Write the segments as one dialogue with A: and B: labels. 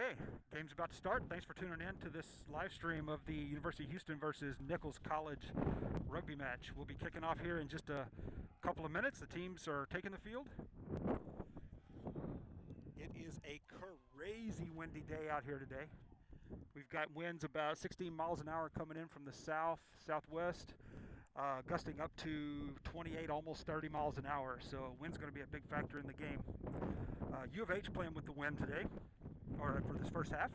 A: Okay, game's about to start. Thanks for tuning in to this live stream of the University of Houston versus Nichols College rugby match. We'll be kicking off here in just a couple of minutes. The teams are taking the field. It is a crazy windy day out here today. We've got winds about 16 miles an hour coming in from the south, southwest, gusting up to 28, almost 30 miles an hour. So wind's going to be a big factor in the game. U of H playing with the wind today, or for this first half,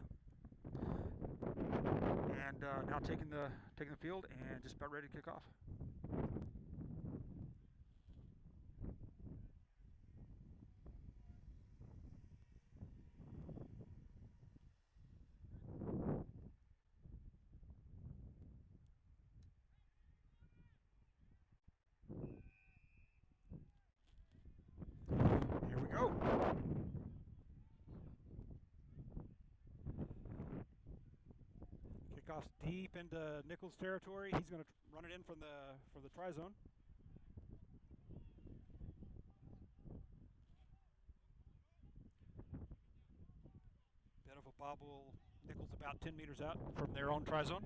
A: and now taking the field and just about ready to kick off. Here we go. Kickoff's deep into Nichols territory. He's going to run it in from the try zone. Bit of a bobble. Nichols about 10 meters out from their own try zone.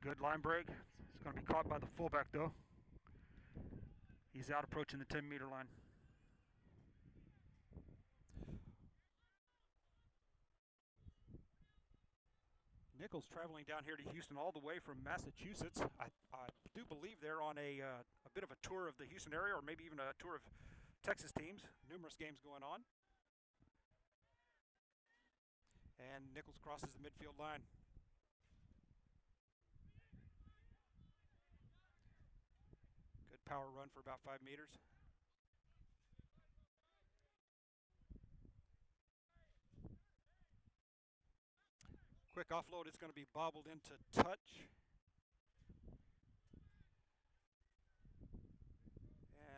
A: Good line break. It's going to be caught by the fullback though. He's out approaching the 10-meter line. Nichols traveling down here to Houston all the way from Massachusetts. I do believe they're on a bit of a tour of the Houston area, or maybe even a tour of Texas teams. Numerous games going on. And Nichols crosses the midfield line. Good power run for about 5 meters. Quick offload. It's going to be bobbled into touch.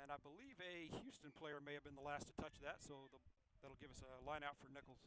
A: And I believe a Houston player may have been the last to touch that, so that'll give us a line out for Nichols.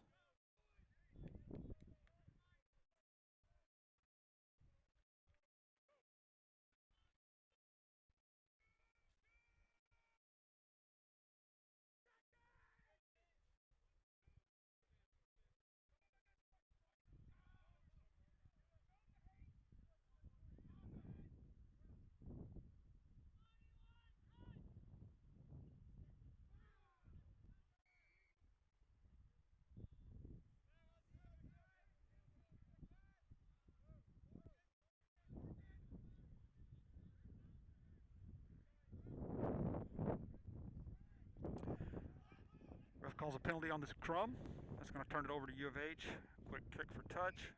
A: Ref calls a penalty on this crumb. That's going to turn it over to U of H. Quick kick for touch.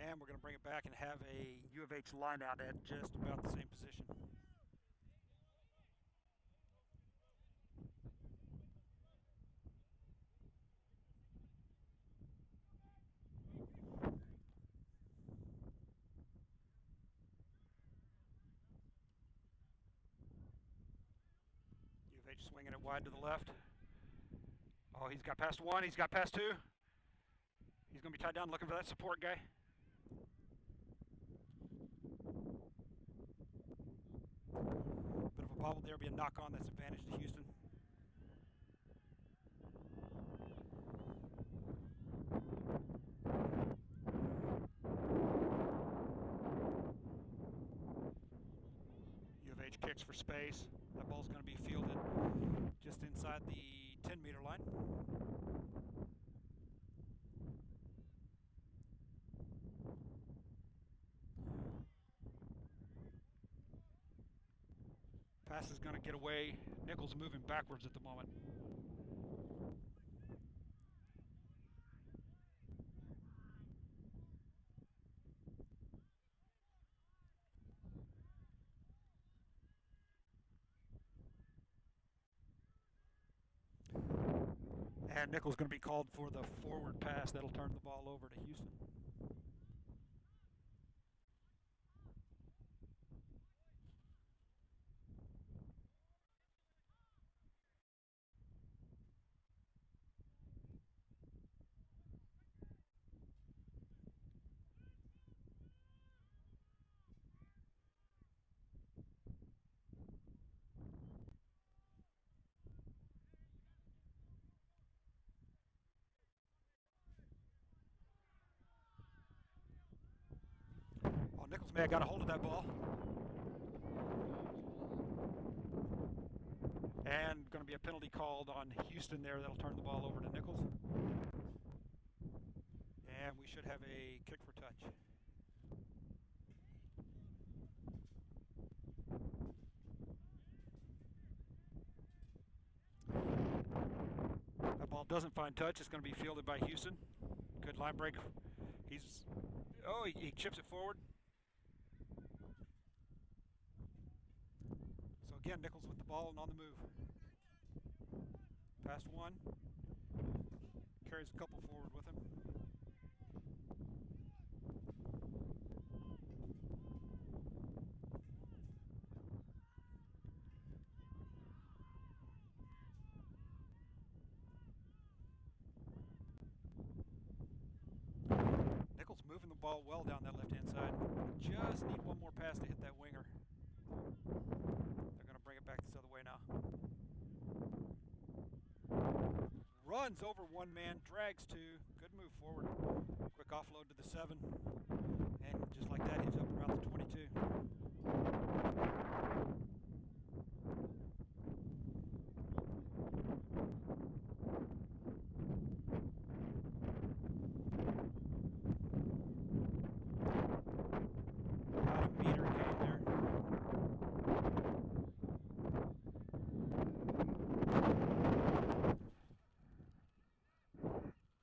A: And we're going to bring it back and have a U of H line out at just about the same position. U of H swinging it wide to the left. Oh, he's got past one. He's got past two. He's going to be tied down looking for that support guy. Bit of a bobble there. Be a knock on. That's advantage to Houston. U of H kicks for space. That ball's going to be fielded just inside the 10-meter line. Pass is going to get away. Nichols moving backwards at the moment. And Nichols going to be called for the forward pass. That'll turn the ball over to Houston. I got a hold of that ball. And going to be a penalty called on Houston there. That'll turn the ball over to Nichols. And we should have a kick for touch. That ball doesn't find touch. It's going to be fielded by Houston. Good line break. He chips it forward. So again, Nichols with the ball and on the move. Past one. Carries a couple forward with him. Nichols moving the ball well down that left-hand side. Just need one more pass to hit that winger. They're going to bring it back this other way now. Runs over one man, drags two. Good move forward. Quick offload to the 7. And just like that, he's up around the 22. About a meter gain there.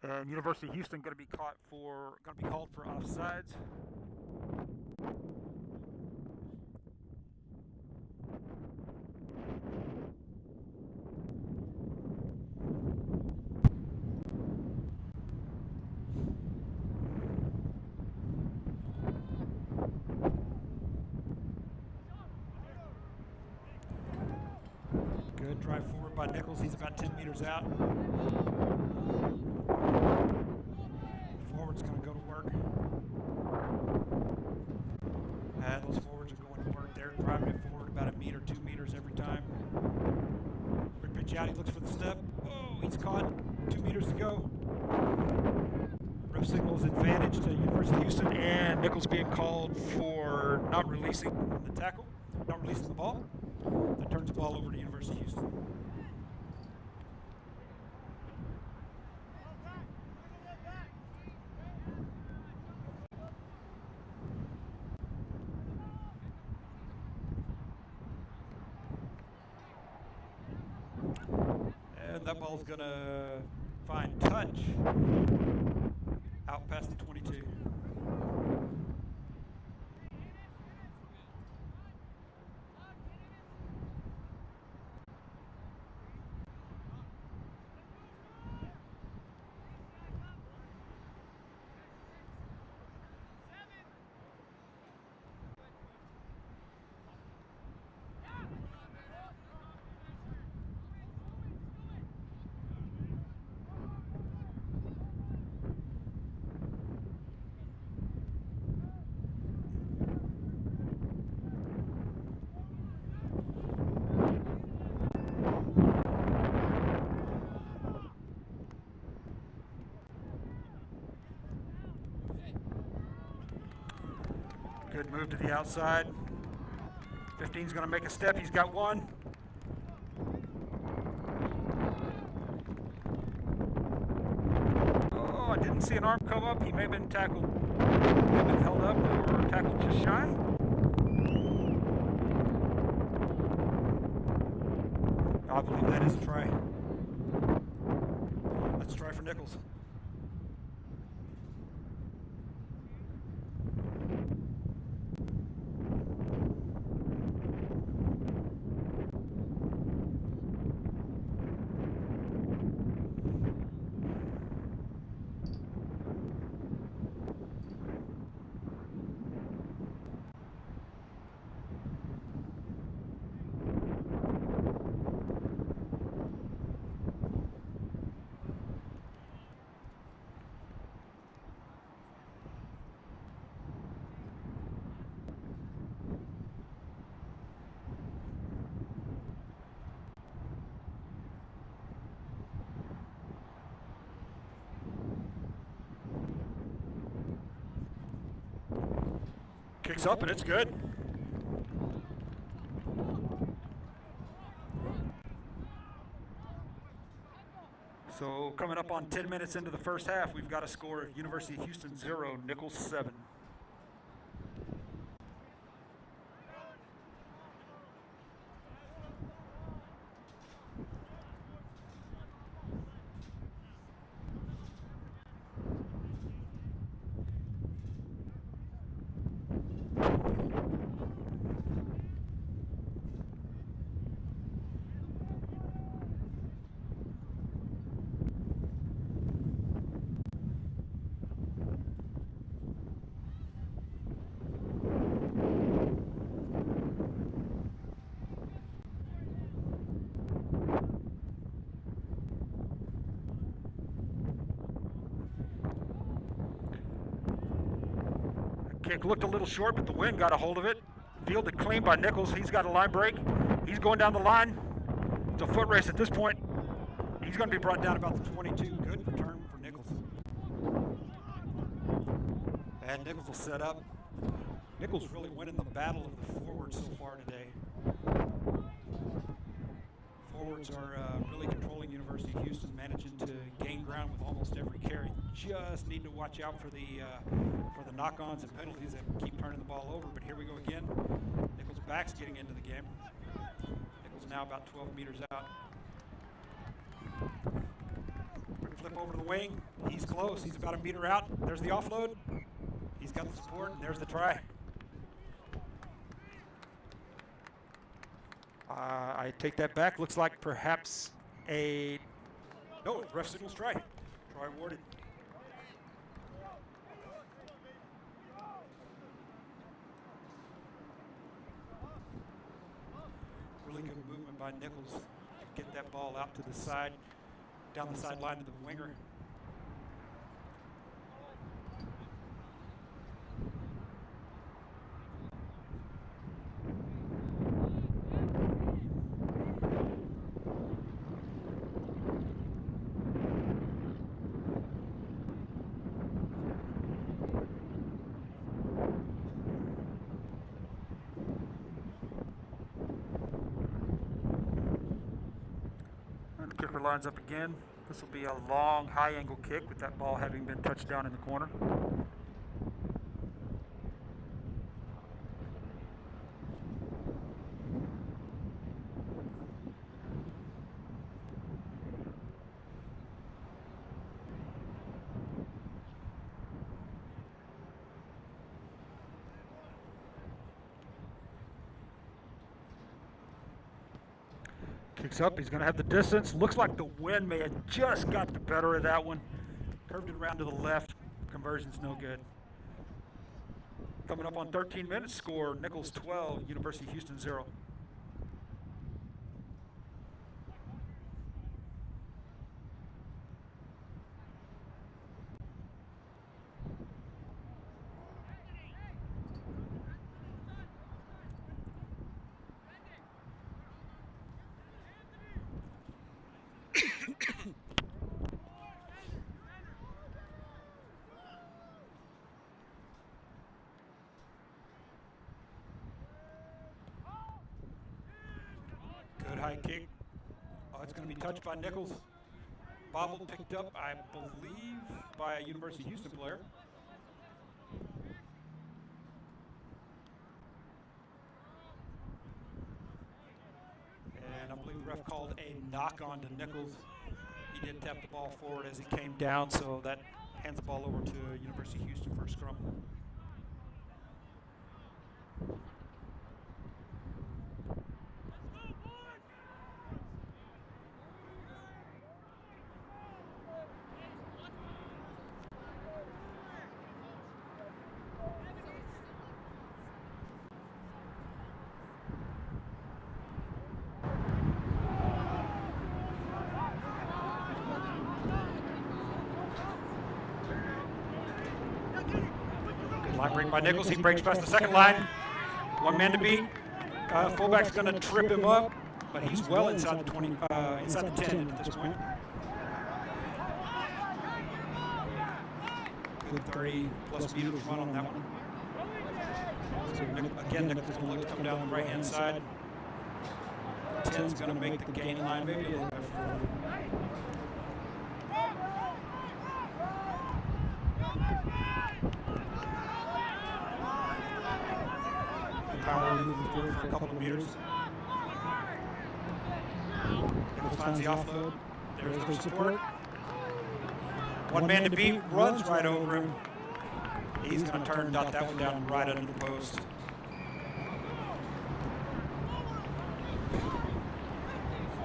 A: And University of Houston going to be called for offsides. Good drive forward by Nichols. He's about 10 meters out. Forward's going to go to work. And those forwards are going to work. They're driving it forward about a meter, 2 meters every time. Quick pitch out. He looks for the step. Oh, he's caught. 2 meters to go. Ref signals advantage to University of Houston, and Nichols being called for not releasing the tackle, not releasing the ball. That turns the ball over to University of Houston. And that ball's going to find touch out past the 22. Good move to the outside. 15's going to make a step. He's got one. Oh, I didn't see an arm come up. He may have been tackled. May have been held up or tackled just shy. I believe that is a try. Let's try for Nichols. Kicks up and it's good. So coming up on 10 minutes into the first half, we've got a score of University of Houston 0, Nichols 7. Kick looked a little short, but the wind got a hold of it. Fielded clean by Nichols. He's got a line break. He's going down the line. It's a foot race at this point. He's going to be brought down about the 22. Good return for Nichols. And Nichols will set up. Nichols really winning the battle of the forwards so far today. Forwards are really controlling University of Houston, managing to gain ground with almost every carry. Just need to watch out for the knock-ons and penalties that keep turning the ball over. But here we go again. Nichols' back's getting into the game. Nichols now about 12 meters out. Flip over to the wing. He's close. He's about a meter out. There's the offload. He's got the support, and there's the try. I take that back. Looks like perhaps no, ref signals try. Try awarded. Really good movement by Nichols. Get that ball out to the side, down the sideline to the winger. Kicker lines up again. This will be a long, high-angle kick with that ball having been touched down in the corner. Kicks up, he's going to have the distance. Looks like the wind may have just got the better of that one. Curved it around to the left. Conversion's no good. Coming up on 13 minutes, score Nichols 12, University of Houston 0. Good high kick. Oh, it's going to be touched by Nichols. Bobble picked up, I believe, by a University of Houston player. And I believe the ref called a knock on to Nichols. He did tap the ball forward as he came down, so that hands the ball over to University of Houston for a scrum. Line break by Nichols. He breaks past the second line. One man to beat. Fullback's going to trip him up, but he's well inside the 20, inside the 10 at this point. Good 30 plus meters run on that one. So again, Nichols going to look to come down the right-hand side. 10's going to make the gain line maybe a little bit forward. Power moving forward for a couple of meters. Nichols finds the offload. There's the support. One man to beat, runs right over him. He's going to turn and dot that one down right under the post.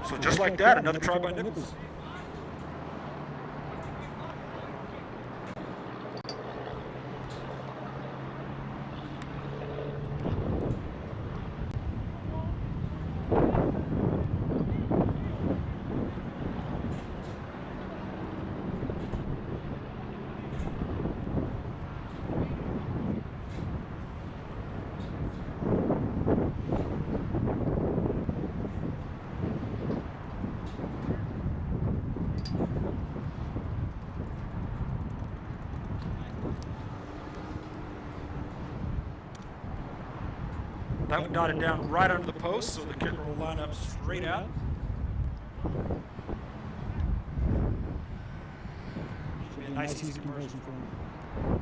A: So just like that, another try by Nichols. That one dotted down right under the post, so the kicker will line up straight out. Should be a nice, easy conversion for him.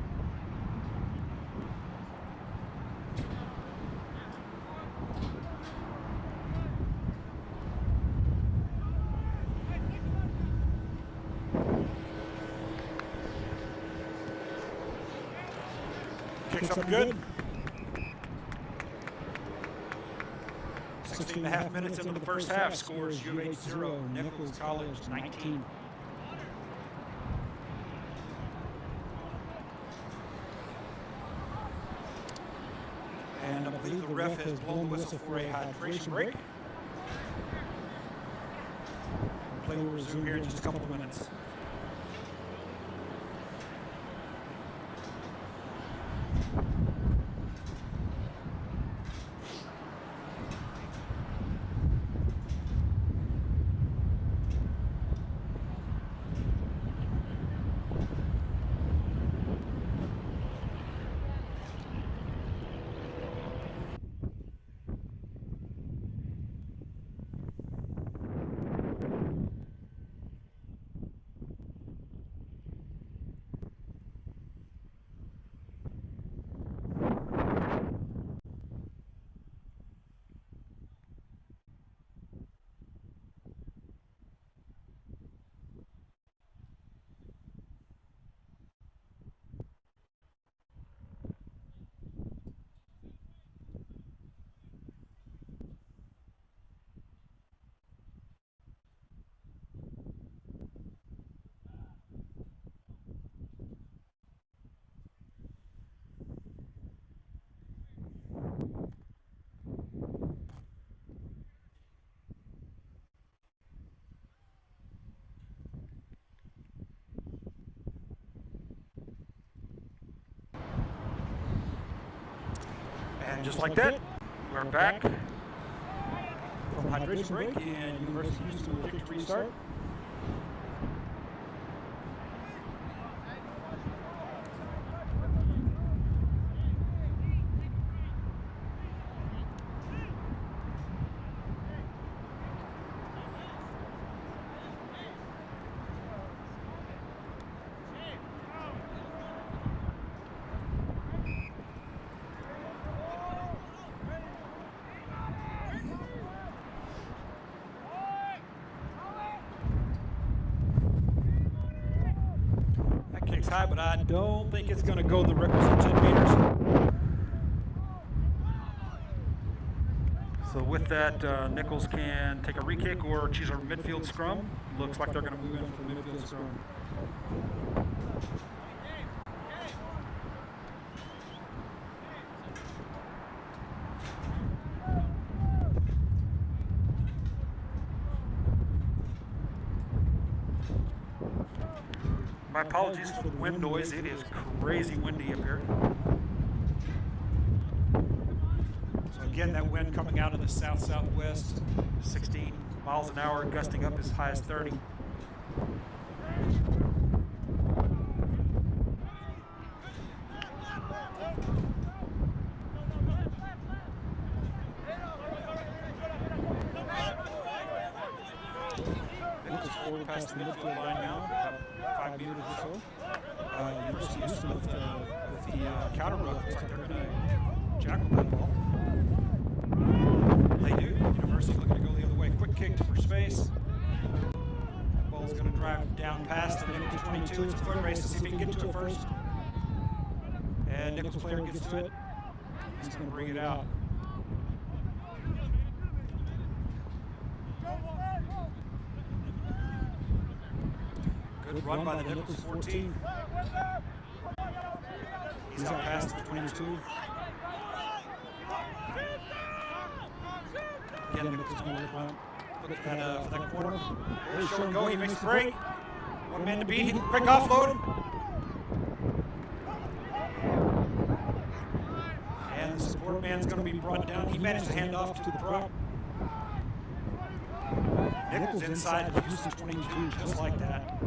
A: Kicks up good. 16.5 minutes into the first half, scores U of H 0, Nichols College 19. And I believe the ref has blown the whistle for a hydration break. Play will resume here in just a couple of minutes. And just like that, we're back from hydration break, and University of Houston will kick to restart. High, but I don't think it's going to go the requisite 10 meters. So with that, Nichols can take a re-kick or choose a midfield scrum. Looks like they're going to move in for the midfield scrum. My apologies for the wind noise. It is crazy windy up here. So again, that wind coming out of the south-southwest, 16 miles an hour, gusting up as high as 30.
B: forward past the midfield line now, about 5 meters or so. University of Houston with the counter ruck. Looks like they're going to jackal that ball. They do. University looking to go the other way. Quick kick for space. That ball's going to drive down past the Nichols 22. It's a foot race to see if he can get to it first. And Nichols player gets to it. He's going to bring it out. Good run by the Nichols 14. He's out past the 22. Again, Nichols going to look for that corner. Very short go. He makes the break. One man to beat. Quick offload. And the support man's going to be brought down. He managed to hand off to the prop. Nichols inside the Houston 22, just like that.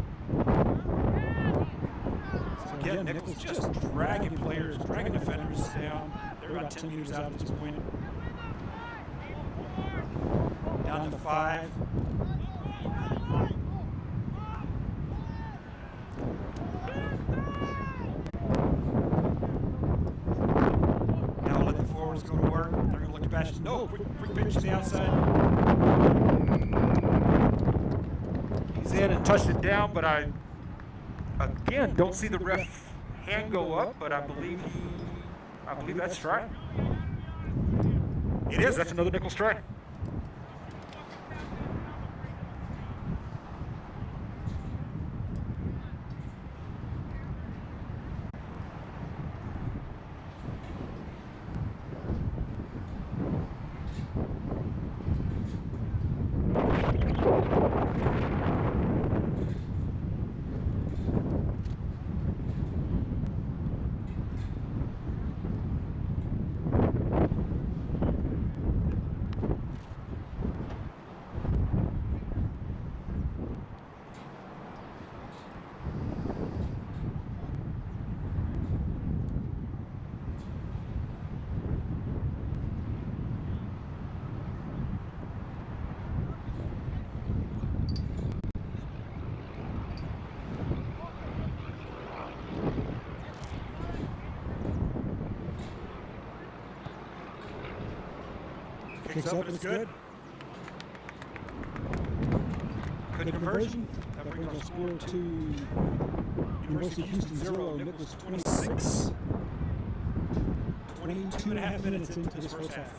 B: So again, Nichols just dragging players, dragging defenders down. They're about 10 meters out at this point. Down to 5. Now let the forwards go to work. They're going to look to bash. No, quick pitch to the outside.
A: He's in and touched it down, but I, again, don't see the ref hand go up, but I believe that's strike. It is. That's another Nichols strike.
B: Kicks up and it's good. Good conversion. That brings our score to University of Houston 0, Nichols 26. 22 and a half minutes into this first half.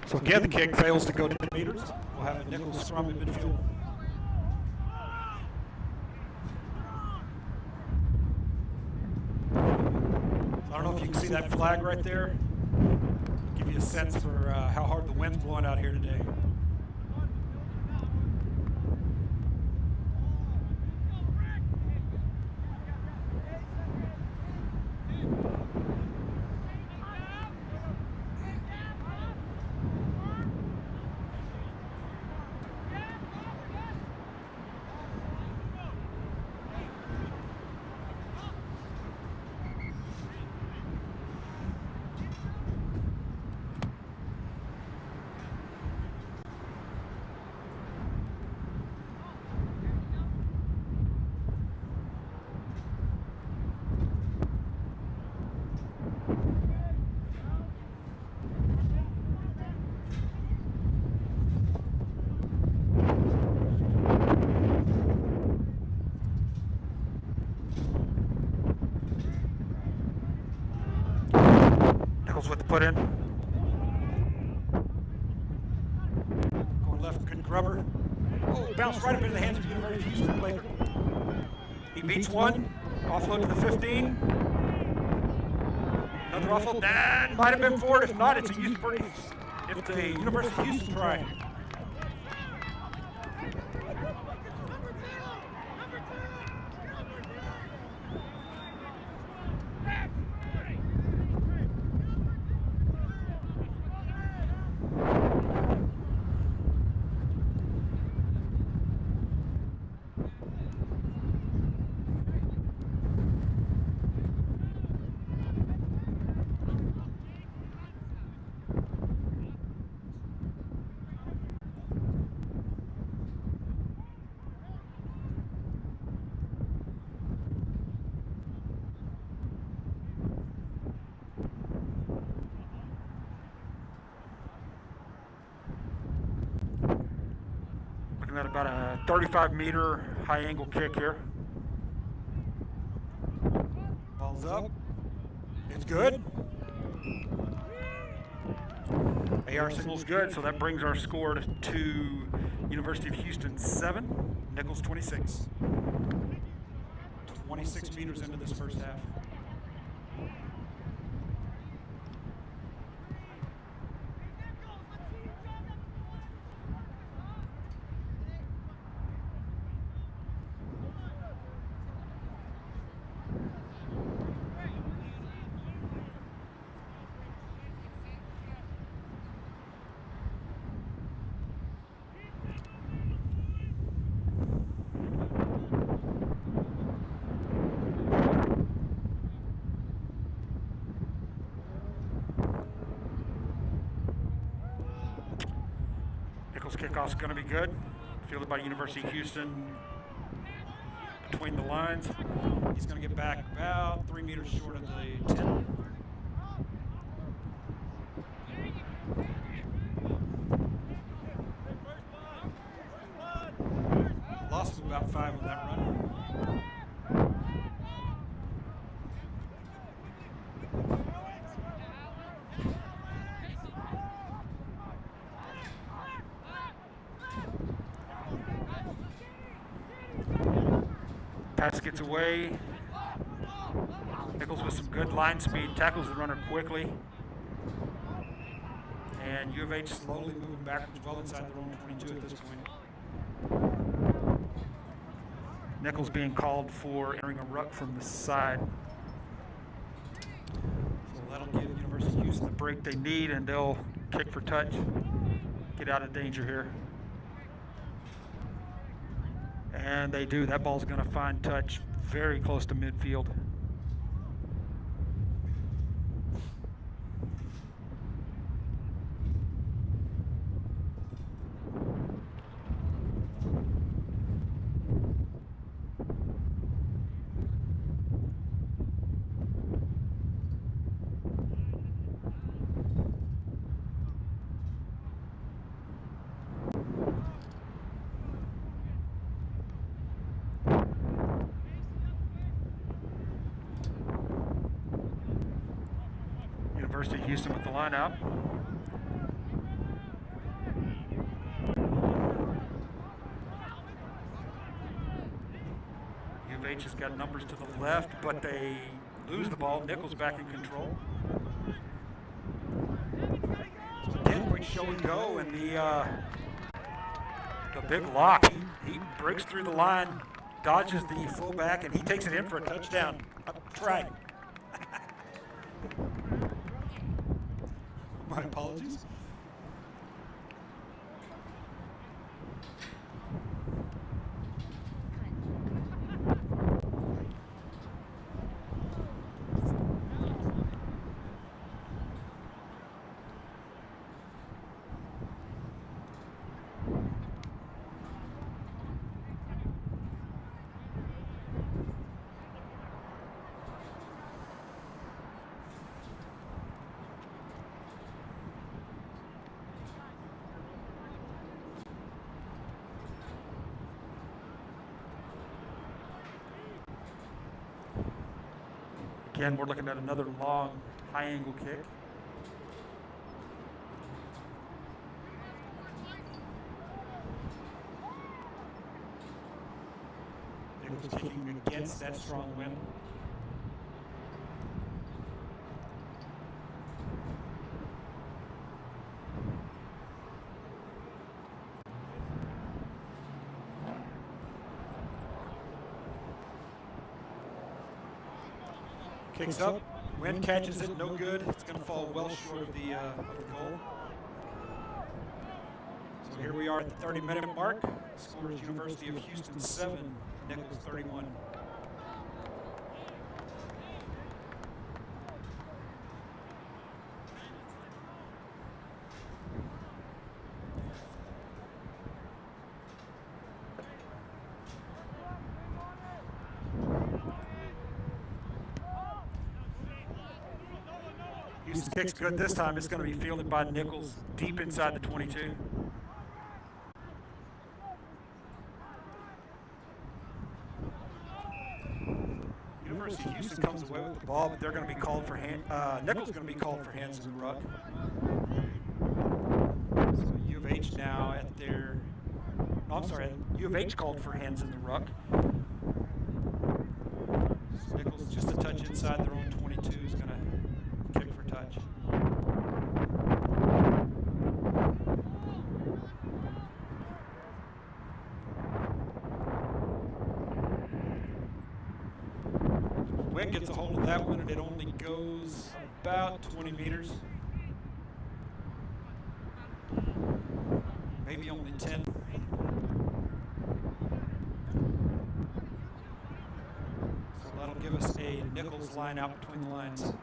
B: So again, the kick fails to go 10 meters. We'll have a Nichols scrum in midfield. I don't know if you can see that flag right there. Give you a sense for how hard the wind's blowing out here today. With the put in. Going left, good grubber. Oh, bounced right up into the hands of the University of Houston player. He beats one. Offload to the 15. Another awful. That might have been for it. If not, it's a Houston. If the University of Houston try.
A: At about a 35-meter high-angle kick here.
B: Ball's up. It's good.
A: AR signal's good, so that brings our score to University of Houston 7,
B: Nichols 26. 26 meters into this first half.
A: Kickoff's going to be good. Fielded by University of Houston between the lines.
B: He's going to get back about 3 meters short of the 10. Lost him about 5 on that run.
A: Pass gets away. Nichols with some good line speed, tackles the runner quickly. And U of H
B: Slowly moving backwards, well inside their own 22 at this point.
A: Nichols being called for entering a ruck from the side.
B: So that'll give University of Houston
A: the break they need, and they'll kick for touch. Get out of danger here. And they do. That ball's going to find touch very close to midfield. University of Houston with the line out. U of H has got numbers to the left, but they lose the ball. Nichols back in control.
B: So again, quick show and go, and
A: the big lock. He breaks through the line, dodges the fullback, and he takes it in for a touchdown.
B: Try. My apologies.
A: Again, we're looking at another long, high-angle kick.
B: Nichols kicking against that strong wind. Kicks up. Wind catches it. No good. It's going to fall well short of the goal. So here we are at the 30-minute mark. Score is University of Houston 7, Nichols 31.
A: Houston kick's good this time. It's going to be fielded by Nichols deep inside the 22. University of Houston comes away with the ball, but they're going to be called for Nichols going to be called for hands in the ruck.
B: So U of H now at their,
A: no, I'm sorry, U of H called for hands in the ruck.
B: So Nichols just a touch inside their own 22 is going to kick for touch. Wind gets a hold of that one, and it only goes about 20 meters. Maybe only 10. So that'll give us a Nichols line out between the lines.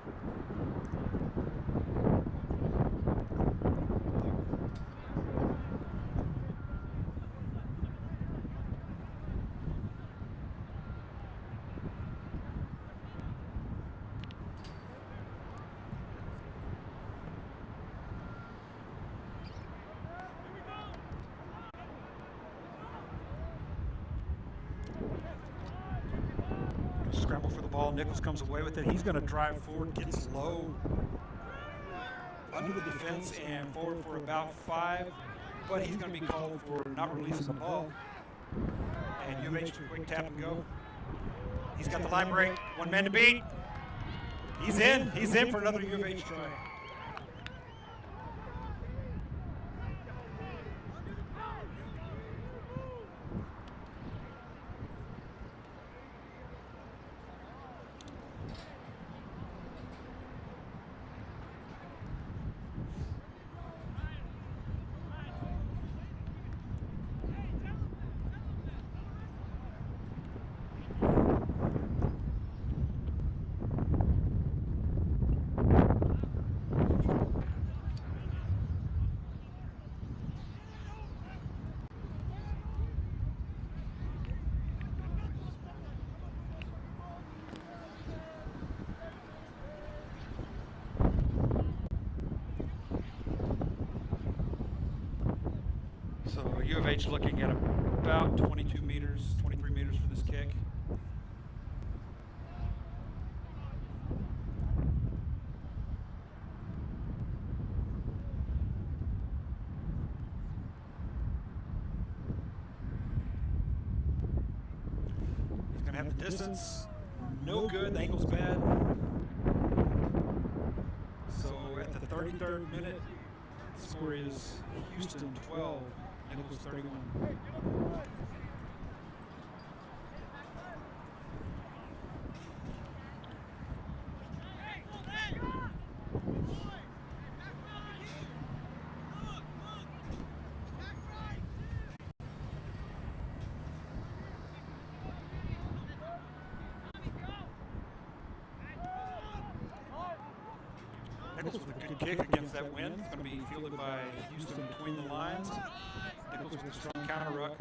A: Scramble for the ball. Nichols comes away with it. He's going to drive forward, gets low
B: Under the defense and forward for about 5, but he's going to be called for not releasing the ball. And U of H quick tap and go.
A: He's got the line break. One man to beat.
B: He's in. He's in for another U of H try. So U of H looking at about 22 meters, 23 meters for this kick. He's going to have the distance. No good. The angle's bad. So at the 33rd minute, the score is Houston 12. Nichols 31. Nichols with a good kick against that wind. It's going to be fielded by Houston between the lines. Nichols with a strong counter ruck.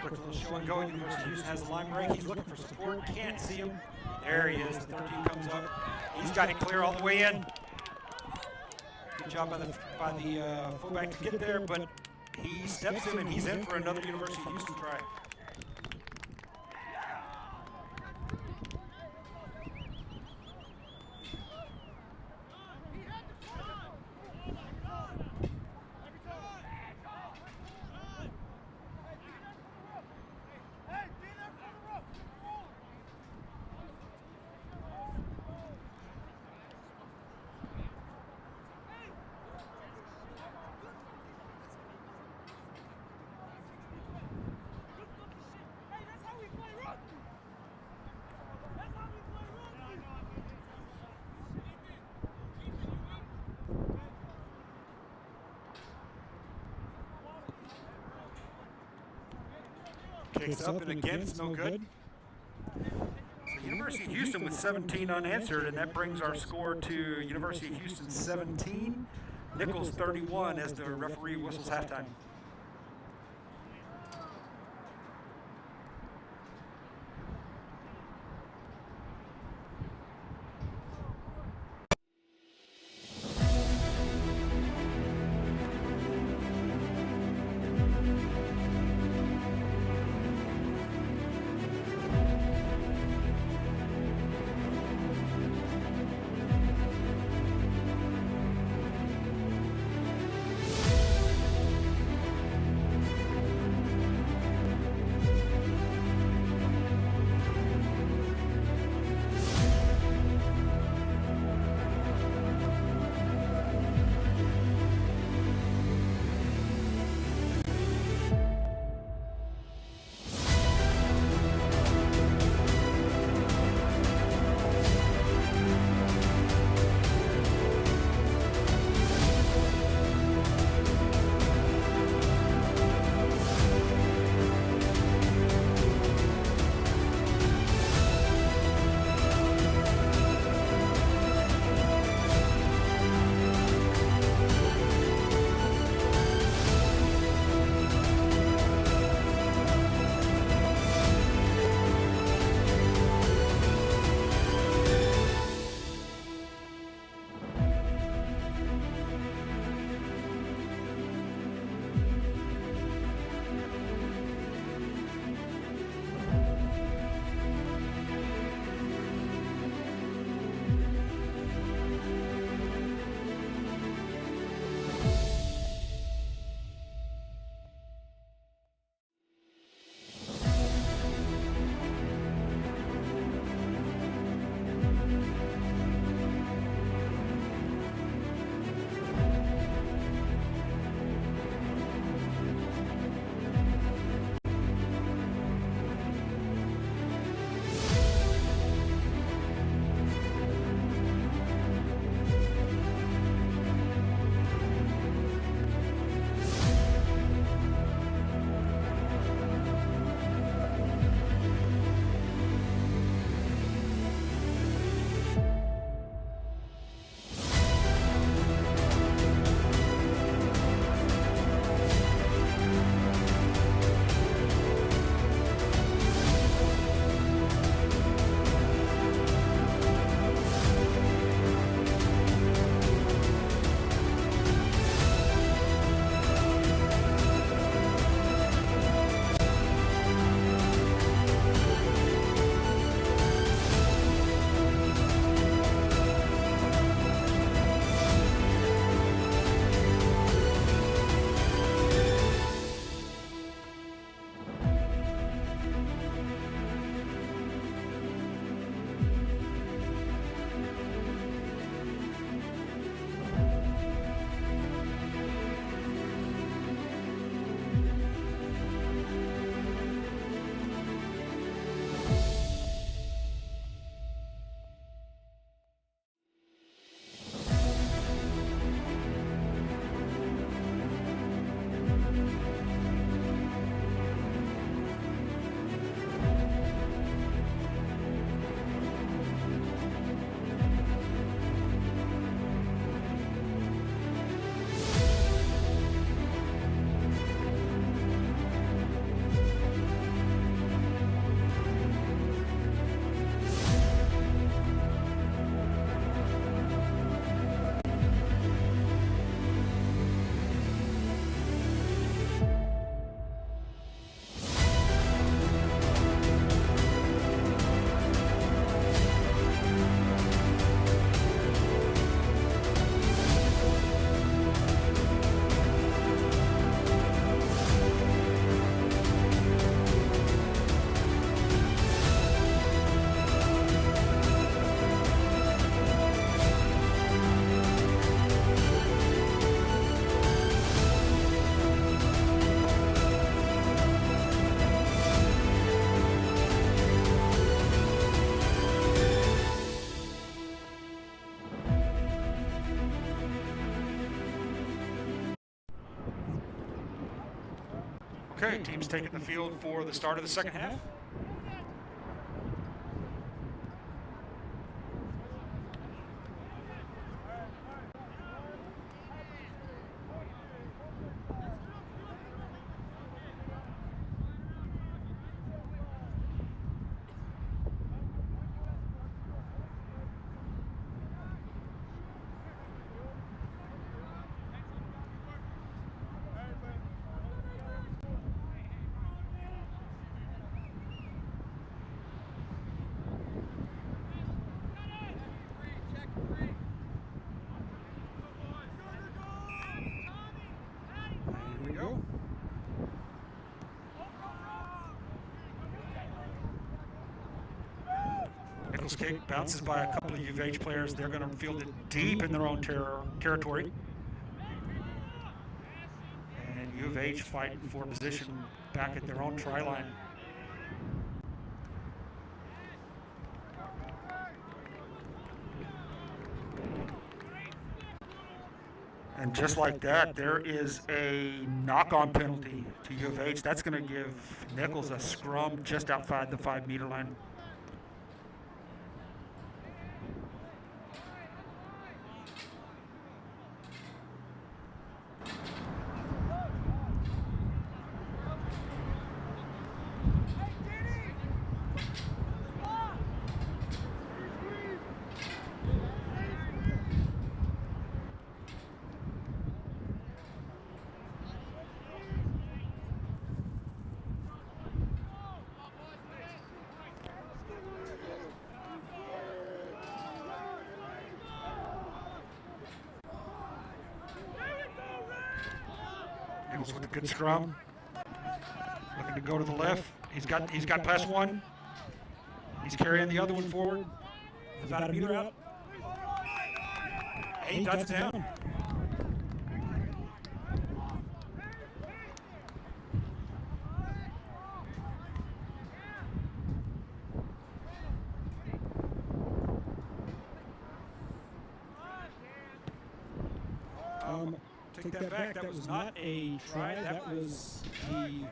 B: Quick little show and go. University of Houston has a line break. He's looking for support. Can't see him. There he is. The 13 comes up. He's got it clear all the way in. Good job by the fullback to get there, but he steps him and he's in for another University of Houston try. Kicks up and again, it's no good.
A: So University of Houston with 17 unanswered, and that brings our score to University of Houston 17, Nichols 31 as the referee whistles halftime.
B: Okay, teams taking the field for the start of the second half. Here we go. Nichols kick bounces by a couple of U of H players. They're going to field it deep in their own territory. And U of H fighting for position back at their own try line. And just like that, there is a knock-on penalty to U of H. That's going to give Nichols a scrum just outside the 5-meter line. Nichols with a good scrum. Looking to go to the left. He's got past one. He's carrying the other one forward. He's about a meter out. He dots it down. Take that back. That was not a try. That was the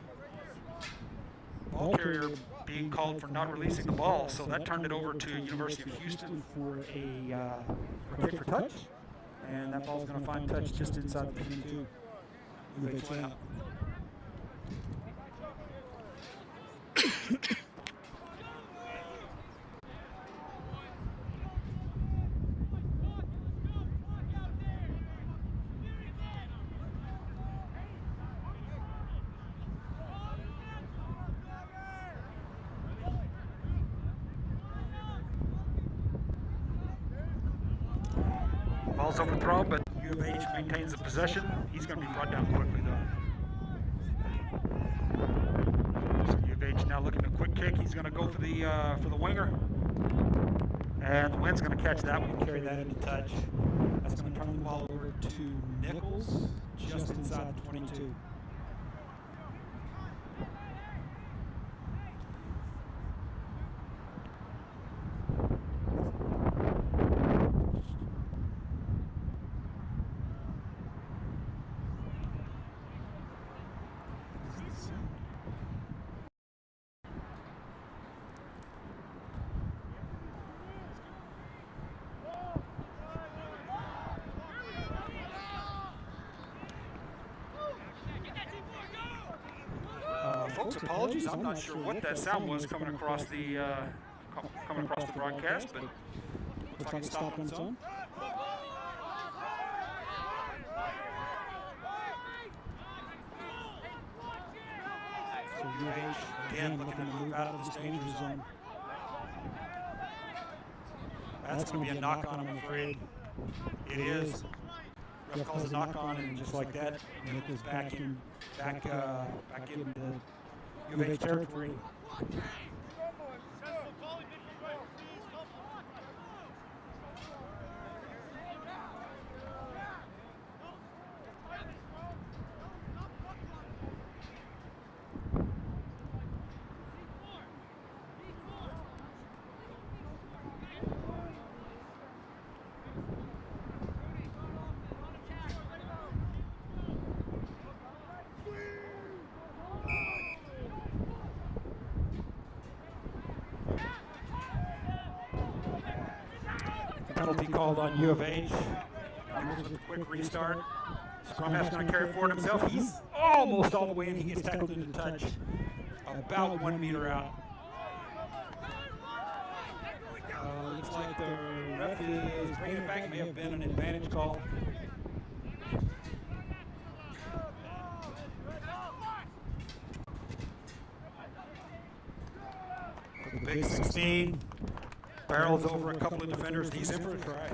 B: ball carrier being called for not releasing the ball. So that turned it over to University of Houston for a kick for touch. And that ball's going to find touch just inside the 22. UH went out. Ball's overthrown, but U of H maintains the possession. He's going to be brought down quickly, though. So U of H now looking at a quick kick. He's going to go for the winger, and the wind's going to catch that one and carry that into touch. That's going to turn the ball over to Nichols, just inside the 22. Folks, apologies. I'm not sure what that sound was coming across the broadcast, but looks like it stopped on its own. So U of H again looking to move out of this danger zone. That's going to be a knock on, I'm afraid. It is. Ref calls a knock on, and just like that, Nichols back in the U of H territory. penalty called on U of H. Nichols with a quick restart. Scrum half's going to carry forward himself. He's almost all the way in. He gets tackled into touch about 1 meter out. Looks like the ref is bringing it back. May have been an advantage call. For the Big 16, barrels over a couple of defenders. He's in for a try.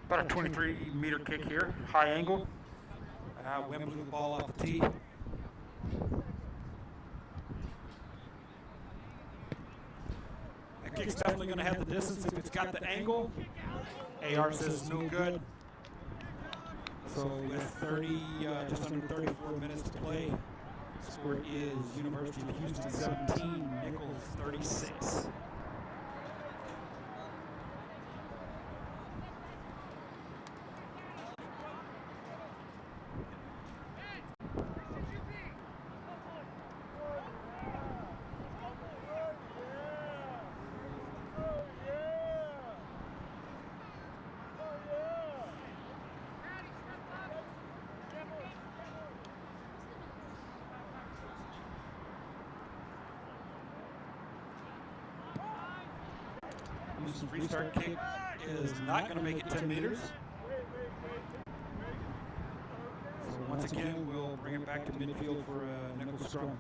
B: About a 23-meter kick here, high angle. Wind blew the ball off the tee. That kick's definitely going to have the distance if it's got the angle. AR says no good. So with just under 34 minutes to play, the score is University of Houston 17, Nichols 36. Houston's restart kick is not going to make it 10 meters. So once again, we'll bring it back to midfield for a Nichols scrum.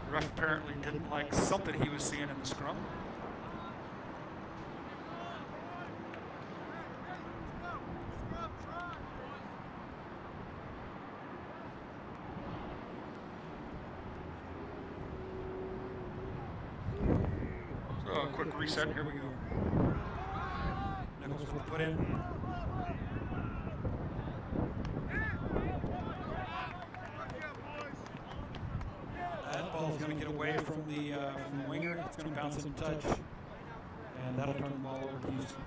B: Ref apparently didn't like something he was seeing in the scrum. So a quick reset, here we go. Nichols will put in. Ball's going to get away from the winger. It's going to bounce in touch, and that'll turn the ball over to Houston.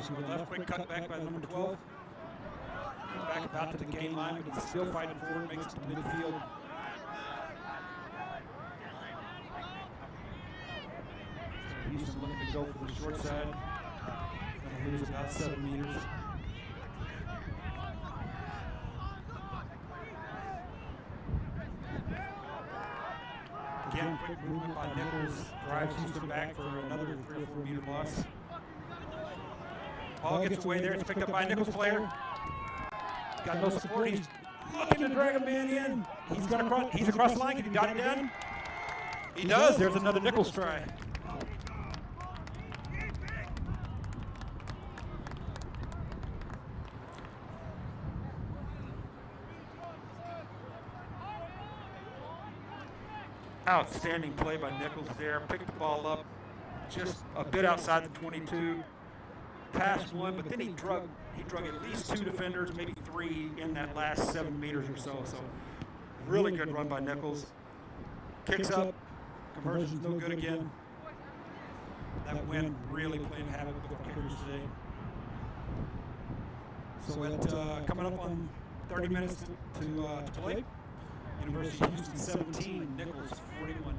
B: To the left, quick cut back by number 12. Back about to the gain line, but he's still fighting forward, makes it to midfield. Houston looking to go for the short side. Gonna lose about 7 meters. Again, quick movement by Nichols. Drives Houston back for another 3 or 4 meter loss. Ball gets away there. It's picked up by a Nichols player. Got no support. He's looking to drag a man in. He's across the line. Can he dot it down? He does. There's another Nichols try. Outstanding play by Nichols there. Picked the ball up just a bit outside the 22. Passed one, but then he drug at least 2 defenders, maybe 3 in that last 7 meters or so. So really good run by Nichols. Kicks up. Conversion's no good again. That wind really playing havoc with our kickers today. So coming up on 30 minutes to play. University of Houston 17, Nichols 41.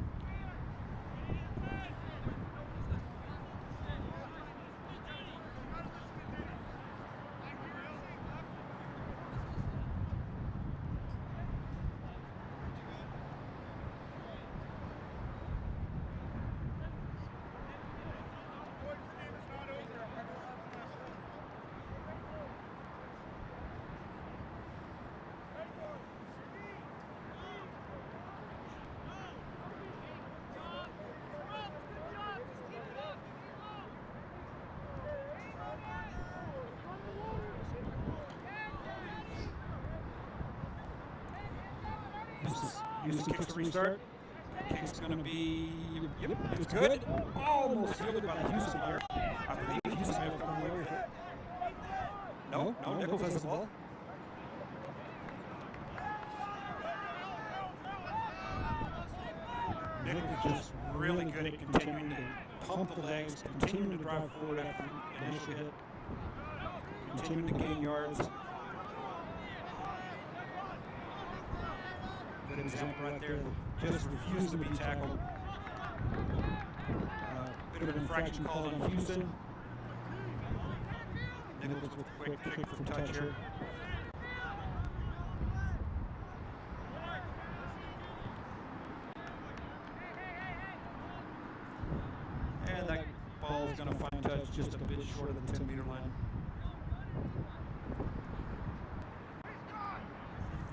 B: Houston kicks to restart. Kick's going to be, yep, it's good. Almost fielded by the Houston player. I believe Houston may have come away with it. No, Nichols has the ball. Nichols just really good at continuing to pump the legs, continuing to drive forward after the initial hit, continuing to gain yards. Good example right there. Just refused to be tackled. Bit of an infraction called on Houston. Nichols with a quick kick from touch here. And that ball is going to find touch just a bit short of the 10-meter line.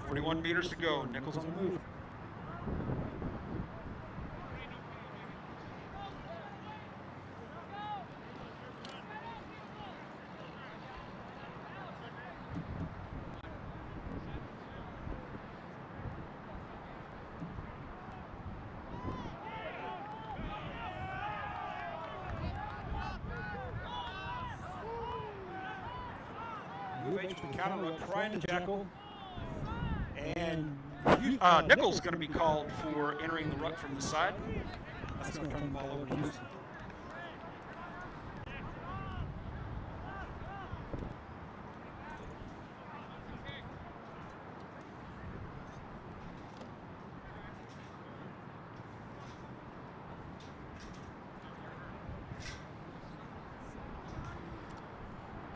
B: 41 meters to go. Nichols on the move. Move H to the counter rope, trying to jackal. And Nichols is going to be called for entering the ruck from the side. That's going to turn the ball over to Houston.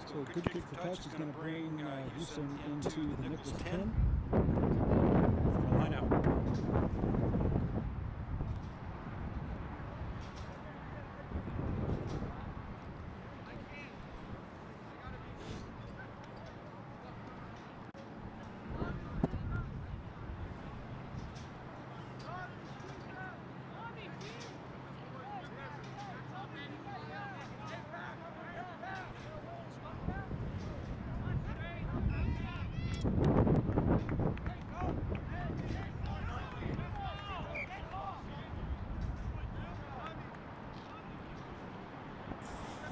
B: So good kick for touch is going to bring Houston into the Nichols 10 for a line out.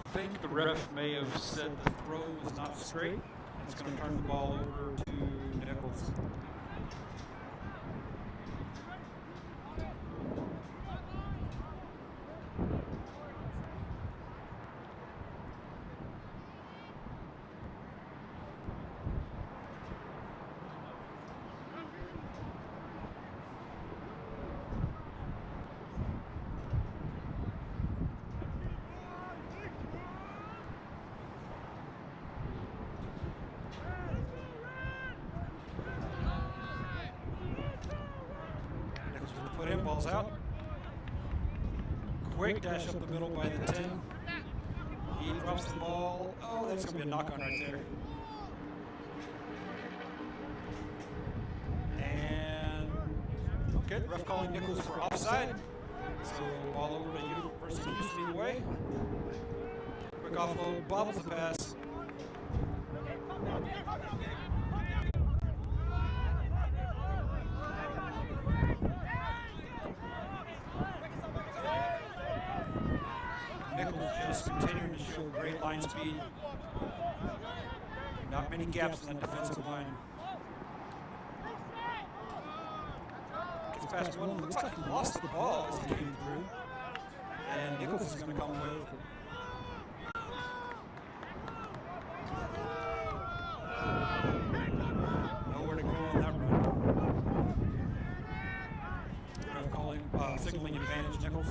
B: I think the ref may have said the throw was not straight. It's going to turn the ball over to Nichols. ball's out. Quick dash up the middle by the 10. He drops the ball. Oh, that's going to be a knock-on right there. And, okay, ref calling Nichols for offside. So ball over to University of Houston either way. Quick offload, bobbles the pass. Nichols just continuing to show great line speed. Not many gaps in that defensive line. Gets past one. Looks like he lost the ball as he came through. And Nichols is going to come away with it. Nowhere to go on that run. Ref calling, signaling advantage Nichols.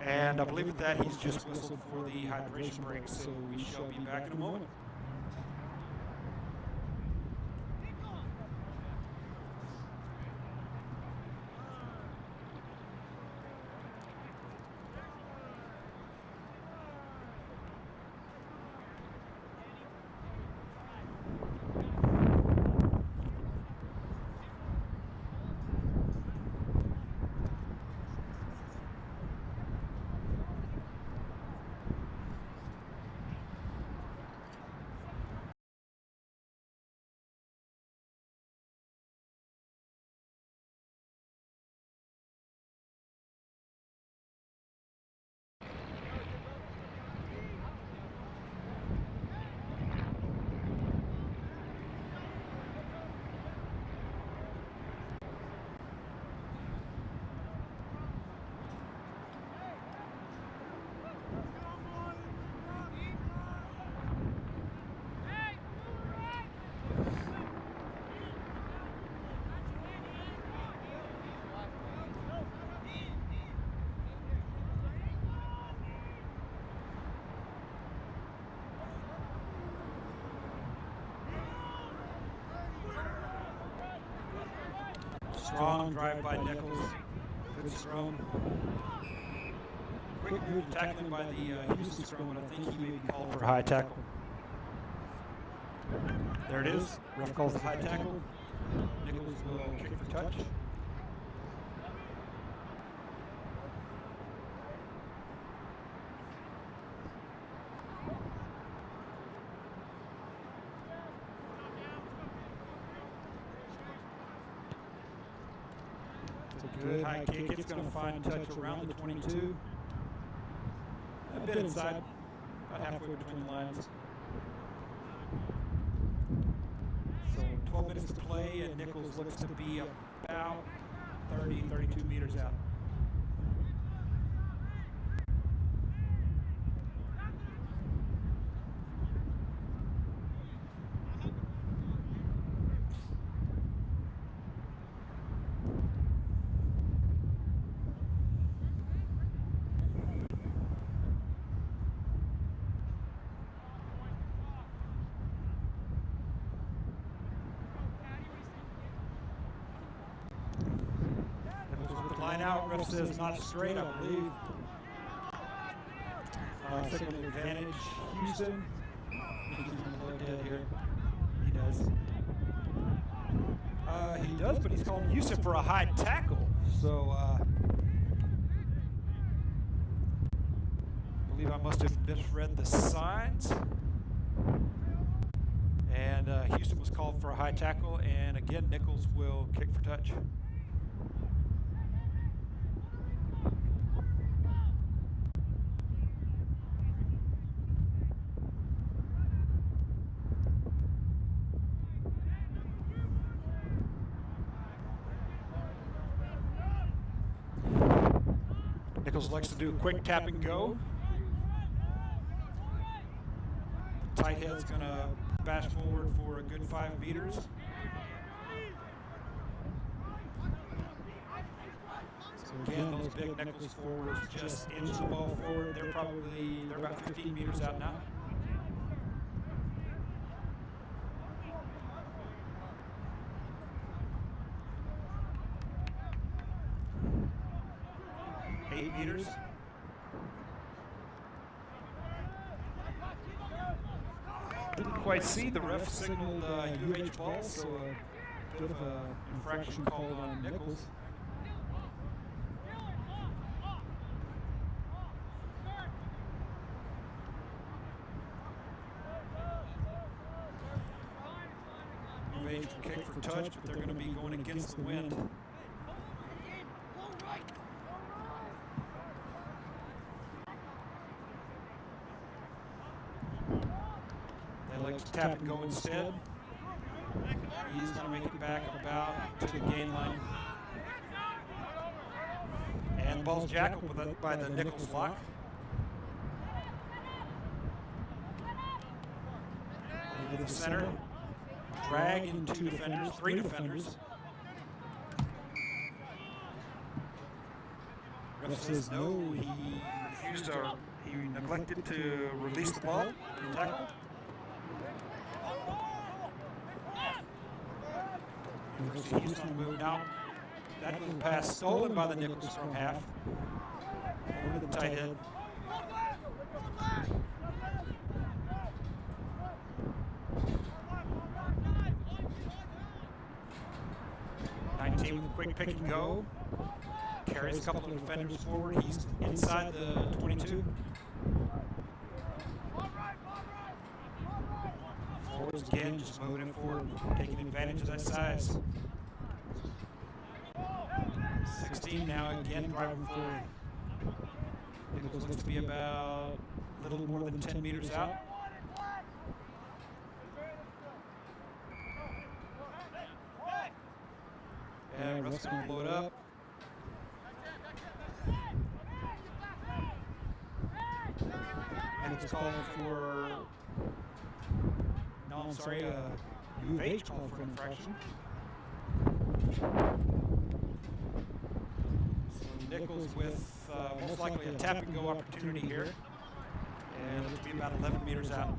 B: And I believe with that, he's just whistled for the hydration break, so we shall be back in a moment. Strong drive by Nichols. Good scrum. Quick move tackling by the Houston scrum, but I think he may be called for a high tackle. There it is. Ref calls the high tackle. Nichols will kick for touch. Good high kick. It's going to find touch around the 22. A bit inside, about halfway between the lines. So 12 minutes to play, and Nichols looks to be about 30, 32 meters out. Line out, ref says not straight, I believe. Signaling advantage, Houston. I think he's going to look dead here. He does. He does, but he's calling Houston for a high tackle. So, I believe I must have misread the signs. And Houston was called for a high tackle, and again, Nichols will kick for touch. Nichols likes to do a quick tap and go. Tight head's going to bash forward for a good 5 meters. So again, those big Nichols forwards just inch the ball forward. They're about 15 meters out now. Meters. Didn't quite see the ref signaled U of H ball, so a bit of an infraction called on Nichols. U of H can kick for touch, but they're going to be going against the wind. To tap and go instead. He's going to make it back about to the gain line. And the ball's jacked by the Nichols lock. Over the center. Drag into 2 defenders, 3 defenders. Ref says no,
A: he neglected to release the ball.
B: Tackle. Houston moved out. That little pass stolen by the Nichols from half. Over to the tight head. With a quick pick and go. Carries a couple of defenders forward. He's inside the 22. Forwards again, just moving him forward, taking advantage of that size. 16 now, again driving forward. Nichols looks to be about a little more than 10 meters out. And ref's going to blow it up. And it's calling for, no, I'm sorry, U of H called for an infraction. So Nichols with most likely a tap and go opportunity here. And it'll be about 11 meters out.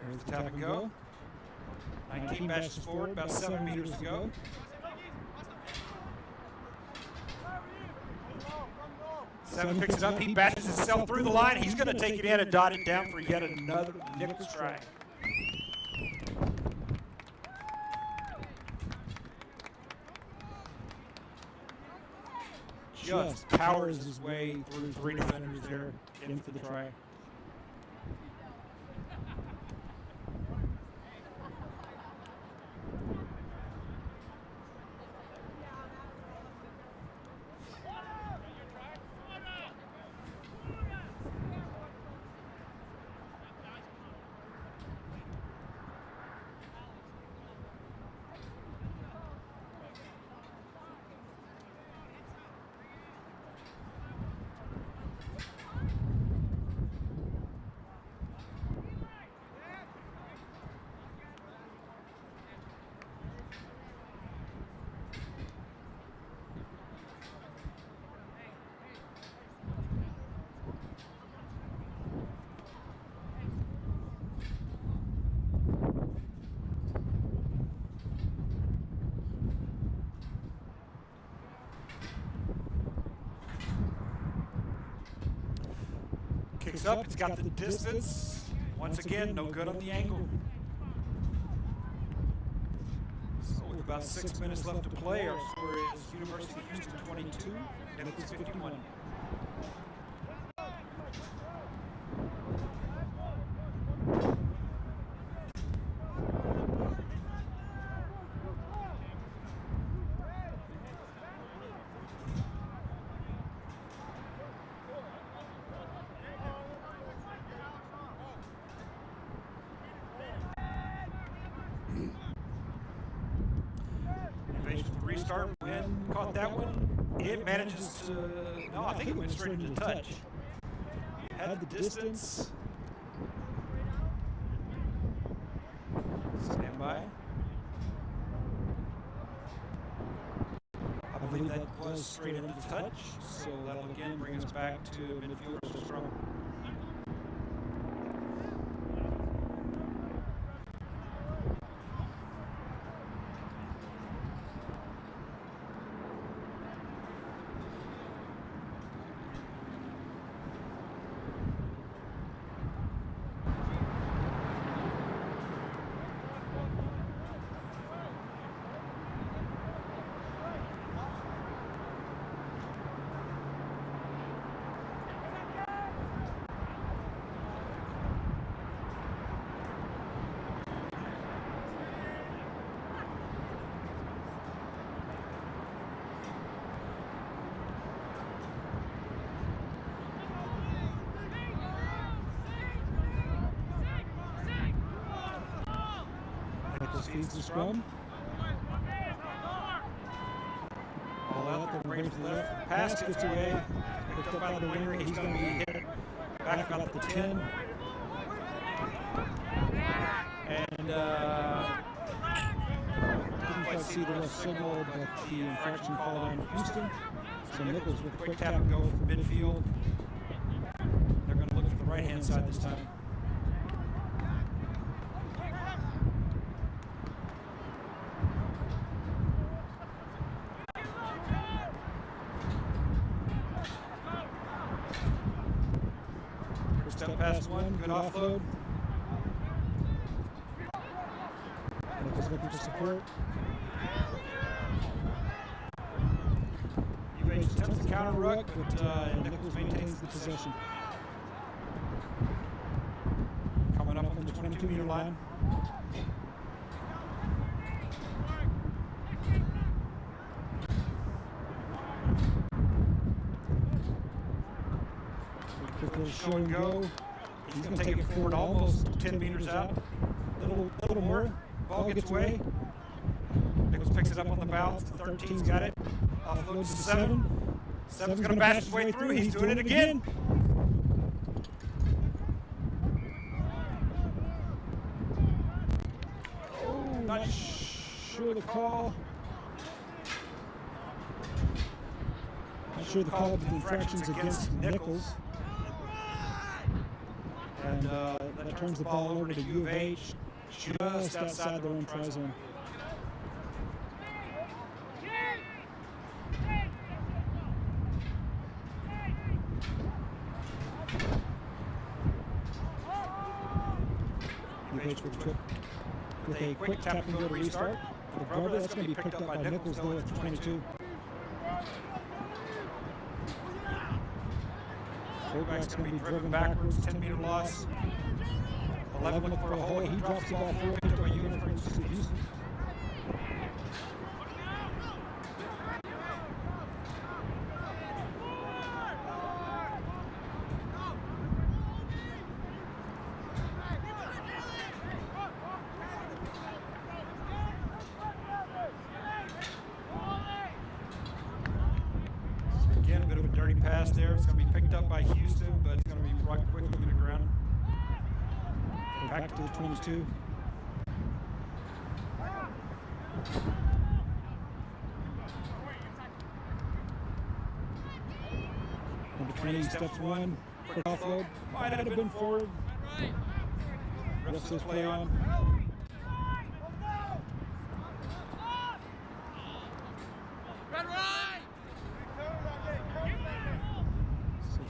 B: There's the tap and go. 19 bashes forward, about 7 meters to go. Seven picks it up. He bashes himself through the line. He's going to take it in and dot it down for yet another Nichols try. Just powers his way through 3 defenders there in for the try. Kicks up, it's got the distance. Once again, no good on the angle. So with about 6 minutes left to play, our score is University of Houston 22, Nichols 51. restart. Wynn caught that one. It manages to, no, I think it went straight into touch. Had the distance. Stand by. I believe that was straight into touch, so that'll again bring us back to midfield versus scrum.
C: Feeds the scrum.
B: All out there, bring it to the left. Pass gets away. Picked up by the winger. He's going to be hit back about the 10. And
C: didn't quite see the left signal, but the infraction called on Houston. So Nichols with a
B: quick tap and go from midfield. They're going to look for the right-hand side this time. Step past one, good offload.
C: Nichols looking for support.
B: UH attempts to counter ruck, but Nichols maintains the possession. Coming up on the 22-meter line.
C: Show and go.
B: He's going to take it forward almost 10 meters out. Little more. Ball gets away. Nichols picks it up on the bounce. The 13's got it. Offloads to 7. 7's going to bash his way through. He's doing it again.
C: Oh, not sure the call. Not sure the call of the infractions against Nichols. And that turns the ball over to U of H, just outside their own try zone. U of H with a quick tap and go to restart. The rubber, that's going to be picked up by Nichols though at the 22.
B: Fullback's going to be driven backwards, 10-meter loss. 11 looking for a hole. He drops the ball forward, picked up by Uniform Houston. Again, a bit of a dirty pass there. It's going to be picked up by Houston, but it's going to be brought quickly to the ground.
C: Back to the 22. Number 20 steps one. Quick offload. Might have been forward. Ref says play on.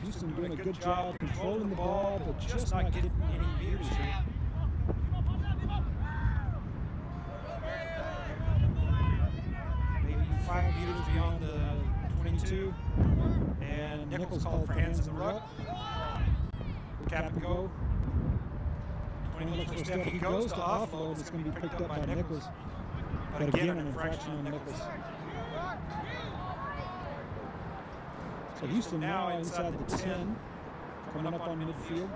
C: Houston doing a good job controlling the ball, but just not getting any meters here.
B: Maybe 5 meters beyond the 22. And Nichols called for hands in the ruck. Tap and go. 20 looks for a step. He goes to offload. It's going to be picked up by Nichols. But again, an infraction on Nichols.
C: So Houston now inside the 10, coming up on midfield.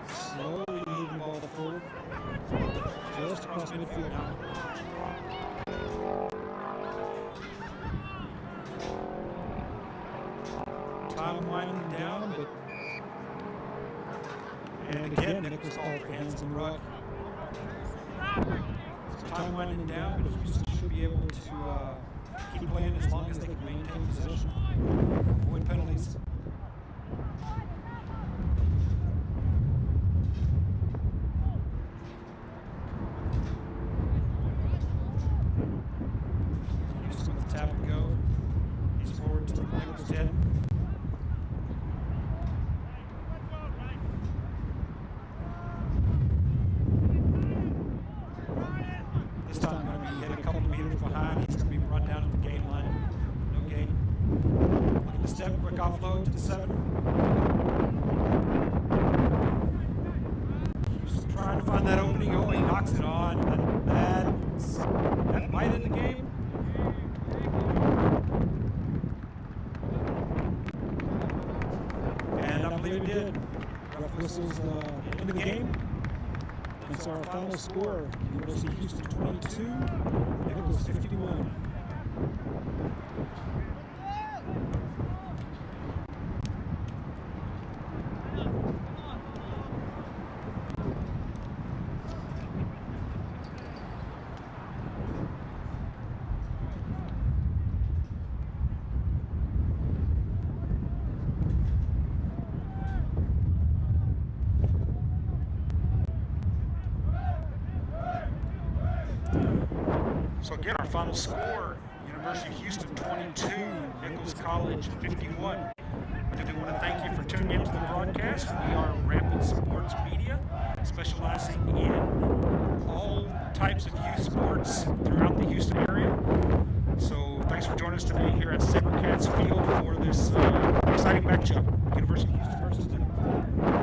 C: Slowly moving the ball forward. Just
B: across midfield now. Time winding down, but and again Nichols called for hands in the ruck. So time winding down, but Houston should be able to keep playing as long as they can maintain possession, avoid penalties. Houston with the tap and go. He's forward to Nichols' 10. This time going to be hit a couple meters behind. He's going to be brought down at the gain line. No gain. Look at the step, quick offload to the 7. Houston trying to find that opening. Oh, he knocks it on. That might end the game. And I believe it did.
C: Ref whistles the end of the game. And so our final score, University of Houston 22, Nichols 51.
B: So again, our final score, University of Houston 22, Nichols College 51. I do want to thank you for tuning into the broadcast. We are Rapid Sports Media, specializing in all types of youth sports throughout the Houston area. So thanks for joining us today here at Sabercats Field for this exciting matchup, University of Houston versus Denbury.